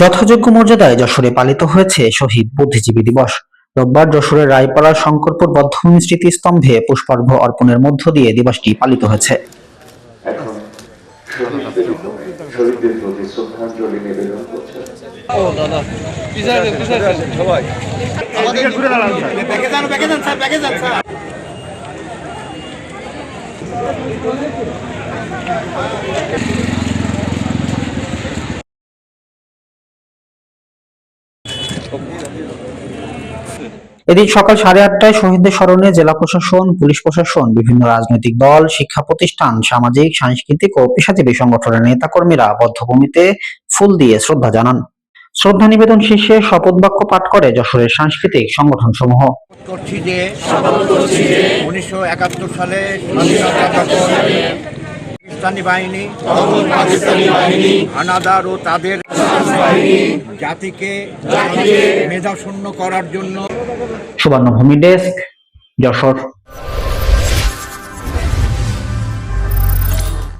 যথাযোগ্য মর্যাদায় যশোরে পালিত হয়েছে শহীদ বুদ্ধিজীবী দিবস। রোববার যশোরের রায়পাড়া শঙ্করপুর বধ্যভূমি স্মৃতিস্তম্ভে পুষ্পার্ঘ্য অর্পণের মধ্য দিয়ে দিবসটি পালিত হয়েছে। এদিন সকাল 8:30টায় শহীদদের স্মরণে জেলা প্রশাসন, পুলিশ প্রশাসন, বিভিন্ন রাজনৈতিক দল, শিক্ষা প্রতিষ্ঠান, সামাজিক, সাংস্কৃতিক ও পেশাজীবী সংগঠনের নেতাকর্মীরা বধ্যভূমিতে ফুল দিয়ে শ্রদ্ধা জানান। শ্রদ্ধা নিবেদন শেষে শপথ বাক্য পাঠ করে যশোরের সাংস্কৃতিক সংগঠন সমূহ। 1971 সালে পাকিস্তানি বাহিনী হানাদার ও তাদের জাতিকে মেধাশূন্য করার জন্য। সুবর্ণভূমি ডেস্ক, যশোর।